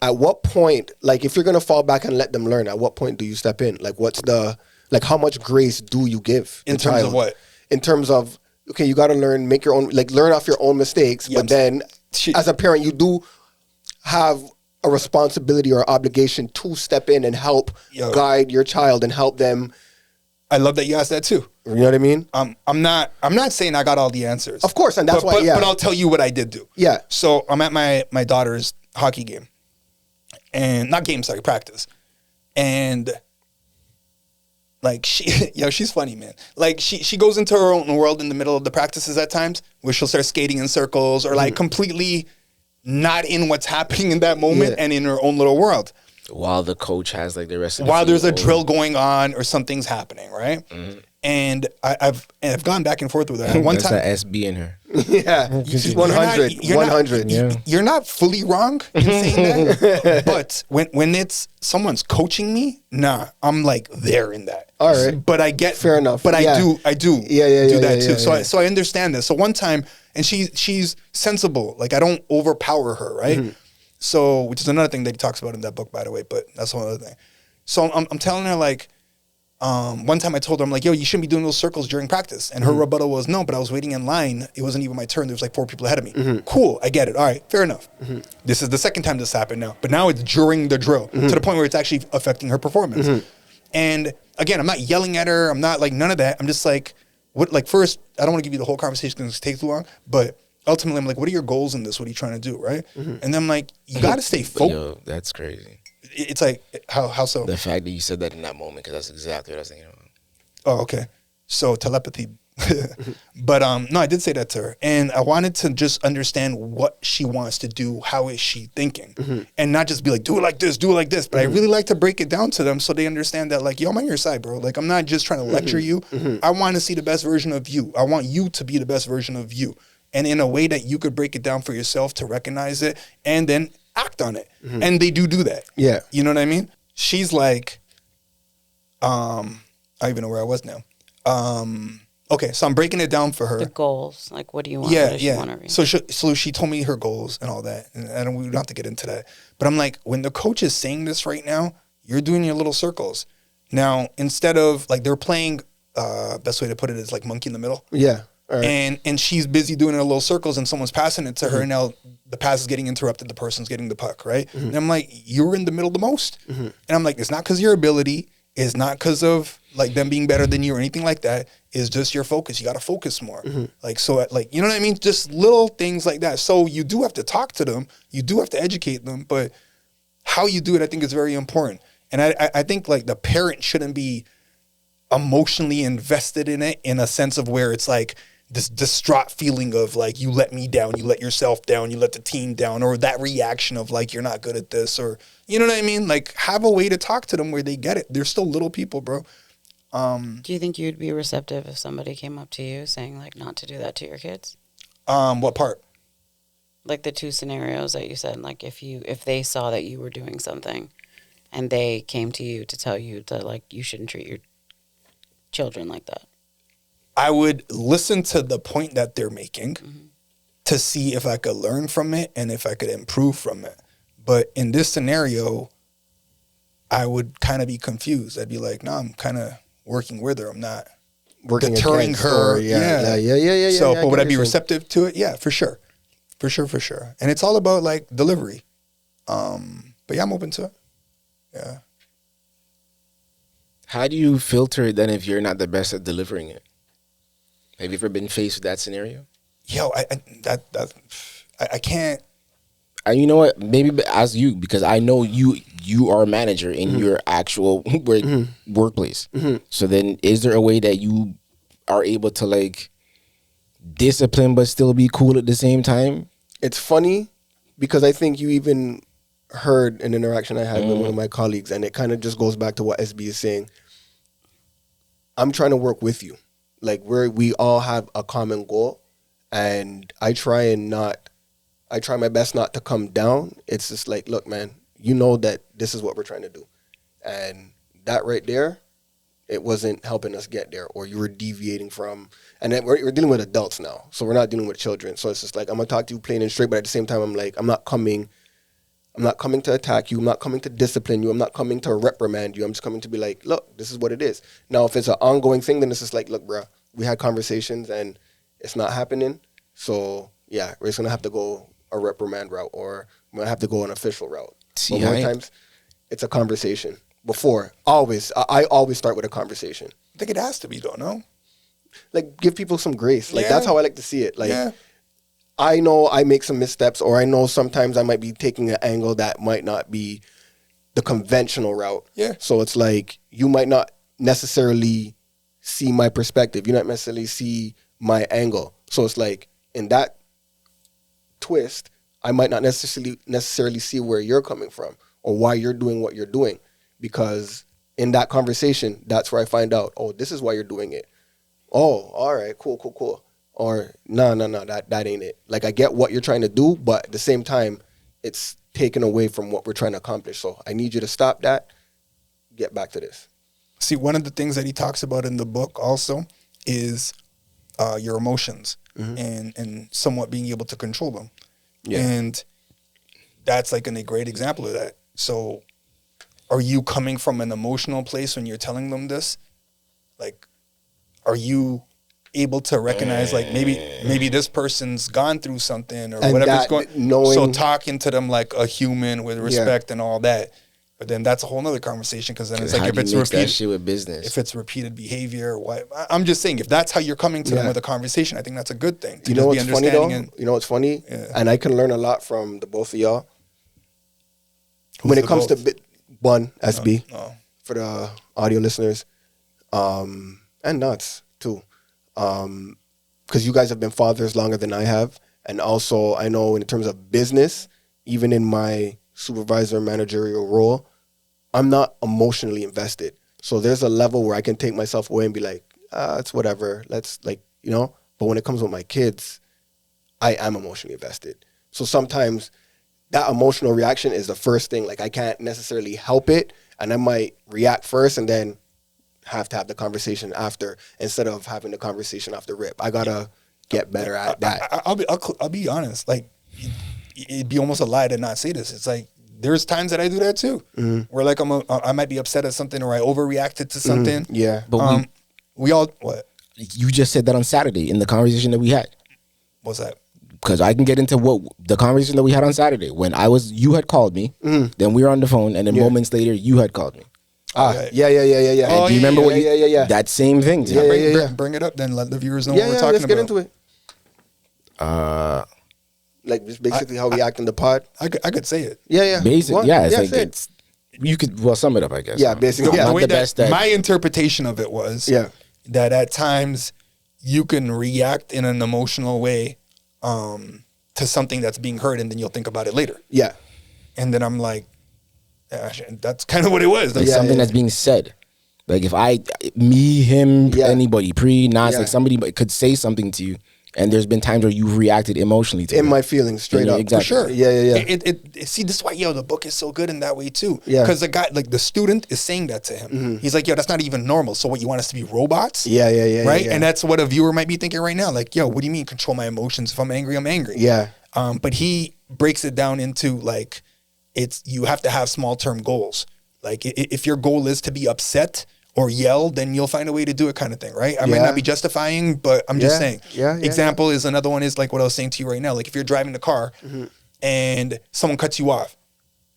at what point, like if you're going to fall back and let them learn, at what point do you step in? Like how much grace do you give in terms of what? In terms of, okay, you got to learn, make your own, like learn off your own mistakes. But then as a parent, you do have a responsibility or obligation to step in and help guide your child and help them. I love that you asked that too. You know what I mean? I'm not saying I got all the answers. Of course, and that's why. But I'll tell you what I did do. Yeah. So I'm at my daughter's hockey game, and not game, sorry, practice, and like she's funny, man. Like she goes into her own world in the middle of the practices at times, where she'll start skating in circles or like completely not in what's happening in that moment and in her own little world. While the coach has like the rest of the while there's a field. drill going on or something's happening, right? Mm-hmm. And I've gone back and forth with her. One time, that's the SB in her. Yeah, she's 100. 100. You're not fully wrong in saying that, but when it's someone's coaching me, nah, I'm like there in that. All right, but I get fair enough. But I do do that too. Yeah. So I understand this. So one time, and she's sensible. Like I don't overpower her, right? Mm-hmm. So, which is another thing that he talks about in that book, by the way, but that's one other thing. So I'm telling her like, one time I told her, I'm like, yo, you shouldn't be doing those circles during practice. And her rebuttal was, no, but I was waiting in line. It wasn't even my turn. There was like 4 people ahead of me. Mm-hmm. Cool. I get it. All right. Fair enough. Mm-hmm. This is the second time this happened now. But now it's during the drill to the point where it's actually affecting her performance. Mm-hmm. And again, I'm not yelling at her. I'm not like none of that. I'm just like, what? Like first, I don't want to give you the whole conversation because it takes too long, but ultimately, I'm like, what are your goals in this? What are you trying to do, right? Mm-hmm. And then I'm like, you got to stay focused. Yo, that's crazy. It's like, how so? The fact that you said that in that moment, because that's exactly what I was thinking about. Oh, okay. So telepathy. But no, I did say that to her. And I wanted to just understand what she wants to do. How is she thinking? Mm-hmm. And not just be like, do it like this, do it like this. But I really like to break it down to them so they understand that like, yo, I'm on your side, bro. Like, I'm not just trying to lecture you. Mm-hmm. I want to see the best version of you. I want you to be the best version of you. And in a way that you could break it down for yourself to recognize it and then act on it. Mm-hmm. And they do that. Yeah. You know what I mean? She's like, I don't even know where I was now. Okay, so I'm breaking it down for her. The goals. Like, what do you want? Yeah, what does she want to read? So she told me her goals and all that. And we don't have to get into that. But I'm like, when the coach is saying this right now, you're doing your little circles. Now, instead of, like, they're playing, best way to put it is like monkey in the middle. Yeah. Right. And she's busy doing her little circles and someone's passing it to her and now the pass is getting interrupted, the person's getting the puck, right? Mm-hmm. And I'm like, you're in the middle the most. Mm-hmm. And I'm like, it's not because of your ability, it's not because of like them being better than you or anything like that, it's just your focus. You got to focus more. Mm-hmm. Like, so like, you know what I mean? Just little things like that. So you do have to talk to them, you do have to educate them, but how you do it, I think is very important. And I think like the parent shouldn't be emotionally invested in it in a sense of where it's like, this distraught feeling of like, you let me down, you let yourself down, you let the team down, or that reaction of like, you're not good at this, or, you know what I mean? Like, have a way to talk to them where they get it. They're still little people, bro. Do you think you'd be receptive if somebody came up to you saying like not to do that to your kids? What part? Like the 2 scenarios that you said, like if they saw that you were doing something and they came to you to tell you that like you shouldn't treat your children like that. I would listen to the point that they're making to see if I could learn from it and if I could improve from it. But in this scenario, I would kind of be confused. I'd be like, no, I'm kind of working with her. I'm not deterring her. Yeah. So, but would I be receptive to it? Yeah, for sure. For sure. And it's all about like delivery. But yeah, I'm open to it. Yeah. How do you filter it then if you're not the best at delivering it? Have you ever been faced with that scenario? Yo, I can't. You know what? Maybe as you, because I know you are a manager in your actual workplace. Mm-hmm. So then, is there a way that you are able to like discipline but still be cool at the same time? It's funny because I think you even heard an interaction I had with one of my colleagues, and it kind of just goes back to what SB is saying. I'm trying to work with you. Like we all have a common goal, and I try my best not to come down. It's just like, look, man, you know that this is what we're trying to do. And that right there, it wasn't helping us get there, or you were deviating from, and then we're dealing with adults now. So we're not dealing with children. So it's just like, I'm going to talk to you plain and straight, but at the same time, I'm like, I'm not coming I'm not coming to attack you. I'm not coming to discipline you. I'm not coming to reprimand you. I'm just coming to be like, look, this is what it is. Now, if it's an ongoing thing, then it's just like, look, bro, we had conversations and it's not happening. So, yeah, we're just going to have to go a reprimand route, or we're going to have to go an official route. See, but more times, it's a conversation. Before, always, I always start with a conversation. I think it has to be, though, no? Like, give people some grace. Like, that's how I like to see it. Like, yeah. I know I make some missteps, or I know sometimes I might be taking an angle that might not be the conventional route. Yeah. So it's like, you might not necessarily see my perspective. You not necessarily see my angle. So it's like, in that twist, I might not necessarily see where you're coming from or why you're doing what you're doing. Because in that conversation, that's where I find out, oh, this is why you're doing it. Oh, all right, cool. Or no, that ain't it. Like, I get what you're trying to do, but at the same time, it's taken away from what we're trying to accomplish. So I need you to stop that, get back to this. See, one of the things that he talks about in the book also is your emotions and somewhat being able to control them. Yeah. And that's like a great example of that. So are you coming from an emotional place when you're telling them this? Like, are you able to recognize, like, maybe this person's gone through something or whatever's going on? So talking to them like a human with respect and all that. But then that's a whole nother conversation, because then it's like, if it's repeated, shit with business, if it's repeated behavior or what. I'm just saying, if that's how you're coming to them with a conversation, I think that's a good thing. You know what's funny though? You know what's funny? Yeah. And I can learn a lot from the both of y'all. When it comes to one, SB, for the audio listeners, and nuts too. Because you guys have been fathers longer than I have. And also, I know in terms of business, even in my supervisor managerial role, I'm not emotionally invested. So there's a level where I can take myself away and be like, it's whatever. Let's, like, you know. But when it comes with my kids, I am emotionally invested. So sometimes that emotional reaction is the first thing. Like, I can't necessarily help it. And I might react first and then have to have the conversation after, instead of having the conversation off the rip. I gotta get better at that. I'll be honest. Like, it'd be almost a lie to not say this. It's like, there's times that I do that too, where like I might be upset at something, or I overreacted to something. Yeah, but we all what? You just said that on Saturday in the conversation that we had. What's that? Because I can get into what the conversation that we had on Saturday when you had called me, then we were on the phone, and then moments later you had called me. Yeah. Do you remember that same thing? Bring it up, then let the viewers know what we're talking about. Let's get into it. Like, just basically how we act in the pod. I could say it. Yeah. Basically, it's you could sum it up, I guess. Yeah, basically. The way that my interpretation of it was that at times you can react in an emotional way to something that's being heard, and then you'll think about it later. Yeah. And then I'm like, that's kind of what it was. Like something that's being said. Like, if anybody, Pree, Nas, like somebody could say something to you, and there's been times where you've reacted emotionally to it. In my feelings, straight up. Exactly. For sure. Yeah. See, this is why, the book is so good in that way too. Yeah. Because the guy, like the student is saying that to him. He's like, that's not even normal. So what, you want us to be robots? Yeah. Right? Yeah. And that's what a viewer might be thinking right now. Like, what do you mean control my emotions? If I'm angry, I'm angry. Yeah. But he breaks it down into like, you have to have small term goals. Like, if your goal is to be upset or yell, then you'll find a way to do it, kind of thing, right? I might not be justifying, but I'm just saying. Example is another one is like what I was saying to you right now. Like, if you're driving the car and someone cuts you off.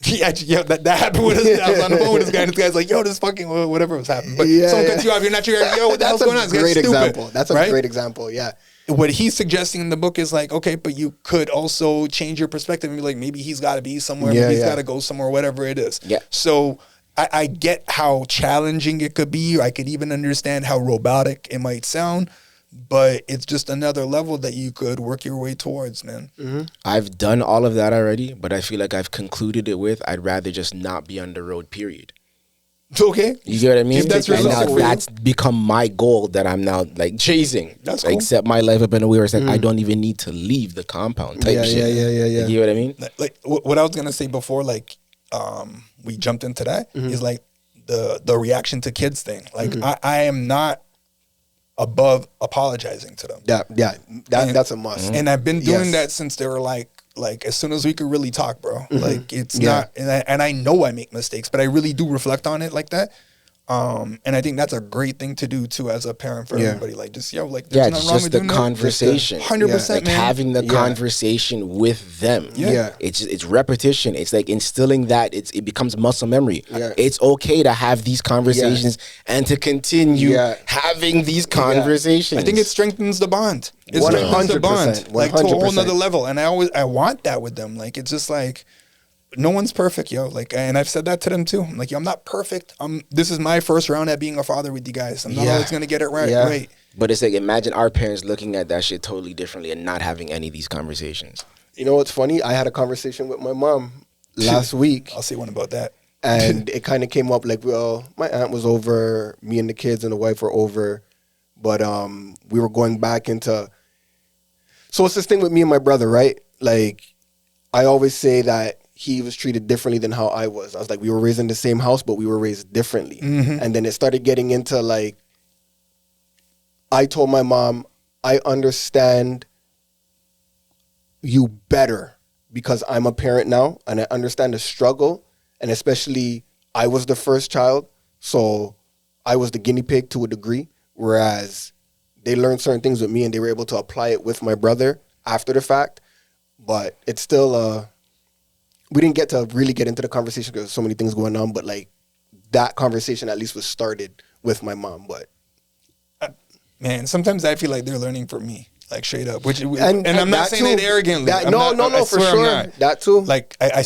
That happened with us. I was on the phone with this guy, and this guy's like, this fucking whatever was happening. But someone cuts you off, you're not sure, what the hell's going on? Great example. That's a great example, yeah. What he's suggesting in the book is like, okay, but you could also change your perspective and be like, maybe he's got to be somewhere, maybe he's got to go somewhere, whatever it is. Yeah. So I get how challenging it could be. I could even understand how robotic it might sound, but it's just another level that you could work your way towards, man. I've done all of that already, but I feel like I've concluded it with, I'd rather just not be on the road, period. Okay. You get what I mean? If that's now that's become my goal that I'm now like chasing. That's cool. Set my life up in a way where it's like, I don't even need to leave the compound type shit. Yeah. You know what I mean? Like what I was going to say before, like, we jumped into that is like the reaction to kids thing. Like, I am not above apologizing to them. That's a must. And I've been doing that since they were like like as soon as we could really talk, bro. Like it's not, and I know I make mistakes, but I really do reflect on it like that. And I think that's a great thing to do too as a parent for everybody. Like just like there's nothing wrong just with the doing conversation. 100%, like man. having the conversation with them. It's repetition. It's like instilling that it becomes muscle memory. It's okay to have these conversations and to continue having these conversations. I think it strengthens the bond. It strengthens the bond like to a whole nother level. And I want that with them. Like it's just like, no one's perfect, yo. Like, and I've said that to them too. I'm like, yo, I'm not perfect. This is my first round at being a father with you guys. I'm not always gonna get it right. But it's like, imagine our parents looking at that shit totally differently and not having any of these conversations. You know what's funny? I had a conversation with my mom last week. I'll say one about that. And it kind of came up like, well, my aunt was over, me and the kids and the wife were over, but we were going back into. So it's this thing with me and my brother, right? Like, I always say that he was treated differently than how I was. I was like, we were raised in the same house, but we were raised differently. And then it started getting into like, I told my mom, I understand you better because I'm a parent now and I understand the struggle. And especially I was the first child. So I was the guinea pig to a degree, whereas they learned certain things with me and they were able to apply it with my brother after the fact. But it's still, we didn't get to really get into the conversation because there's so many things going on, but like that conversation at least was started with my mom. But man, sometimes I feel like they're learning from me, like straight up. And I'm not saying it arrogantly. No, for sure. That too. Like I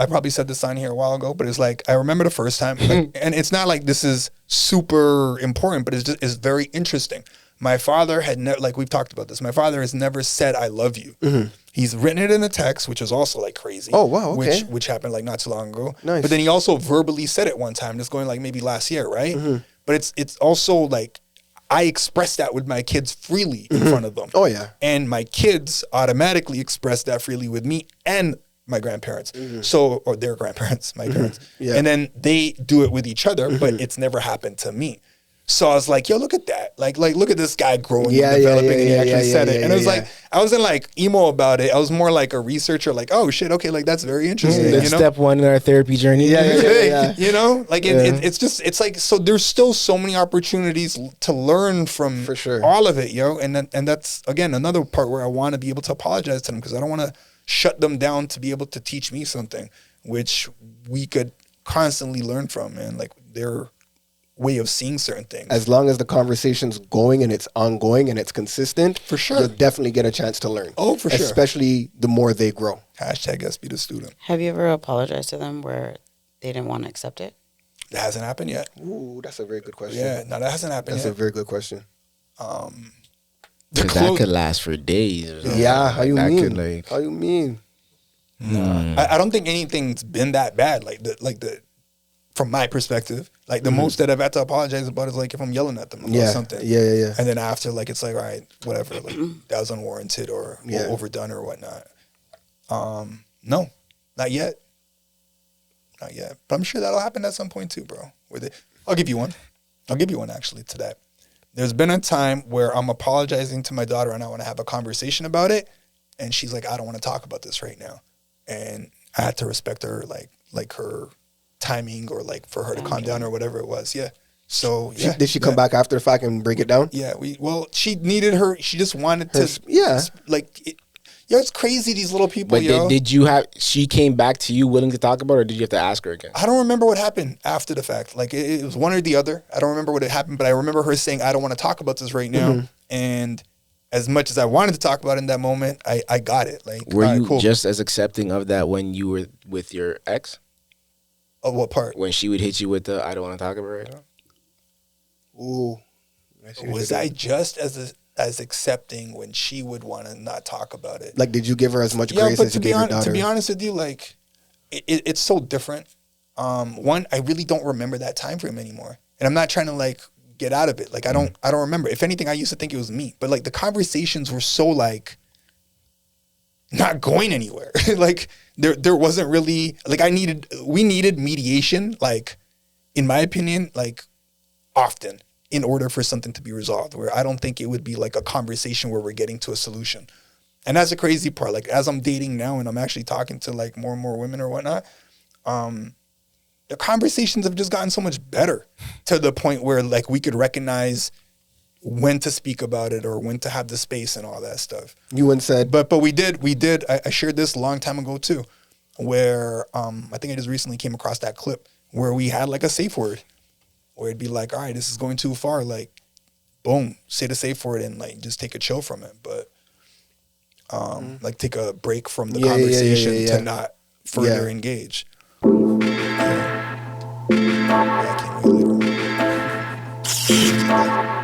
probably said this on here a while ago, but it's like I remember the first time, like, and it's not like this is super important, but it's very interesting. My father had never, like we've talked about this. My father has never said "I love you." He's written it in a text, which is also like crazy. Oh wow, okay. Which happened like not too long ago. Nice. But then he also verbally said it one time, just going like maybe last year, right? But it's also like I express that with my kids freely in front of them. Oh yeah. And my kids automatically express that freely with me and my grandparents. So, or their grandparents, my parents. Yeah. And then they do it with each other, but it's never happened to me. So I was like, yo, look at that. Like look at this guy growing and developing and he actually said it. And it was like, I wasn't like emo about it. I was more like a researcher, like, oh shit, okay, like that's very interesting. That's step one in our therapy journey. You know, like it's just, it's like, so there's still so many opportunities to learn from For sure. all of it, yo. And that's, again, another part where I want to be able to apologize to them because I don't want to shut them down to be able to teach me something, which we could constantly learn from, man. Like their way of seeing certain things. As long as the conversation's going and it's ongoing and it's consistent, for sure, you'll definitely get a chance to learn. Oh, for sure. Especially the more they grow. Hashtag SB the student. Have you ever apologized to them where they didn't want to accept it? That hasn't happened yet. Ooh, that's a very good question. Yeah, no, that hasn't happened That's yet. a very good question. That could last for days. Or something. Yeah, how you That mean? could, like, How you mean? I don't think anything's been that bad. From my perspective, like the most that I've had to apologize about is like if I'm yelling at them about something. Yeah. And then after, like it's like, all right, whatever, like that was unwarranted or overdone or whatnot. No, not yet. Not yet. But I'm sure that'll happen at some point too, bro. I'll give you one. I'll give you one actually to that. There's been a time where I'm apologizing to my daughter and I want to have a conversation about it. And she's like, I don't want to talk about this right now. And I had to respect her, like her timing or like for her to calm down or whatever it was. Yeah. So yeah. Did she come back after the fact and break it down? Yeah. She needed her. She just wanted to. It's crazy. These little people. But she came back to you willing to talk about it, or did you have to ask her again? I don't remember what happened after the fact. Like it was one or the other. I don't remember what had happened, but I remember her saying, I don't want to talk about this right now. And as much as I wanted to talk about it in that moment, I got it. Like, were you just as accepting of that when you were with your ex? Of what part? When she would hit you with the, I don't want to talk about it right now? Ooh. Was I just as accepting when she would want to not talk about it? Like, did you give her as much grace as you gave your daughter? To be honest with you, like, it's so different. One, I really don't remember that time frame anymore. And I'm not trying to, like, get out of it. Like, I don't remember. If anything, I used to think it was me. But, like, the conversations were so, like, not going anywhere. Like, there wasn't really, like, we needed mediation, like, in my opinion, like, often in order for something to be resolved, where I don't think it would be like a conversation where we're getting to a solution. And that's the crazy part. Like, as I'm dating now and I'm actually talking to like more and more women or whatnot, the conversations have just gotten so much better to the point where like we could recognize when to speak about it or when to have the space and all that stuff. You once said, But we did. I shared this a long time ago too, where I think I just recently came across that clip where we had like a safe word, where it'd be like, all right, this is going too far. Like, boom, say the safe word and like just take a chill from it. But like take a break from the conversation to not further engage. Yeah, I can't wait later on.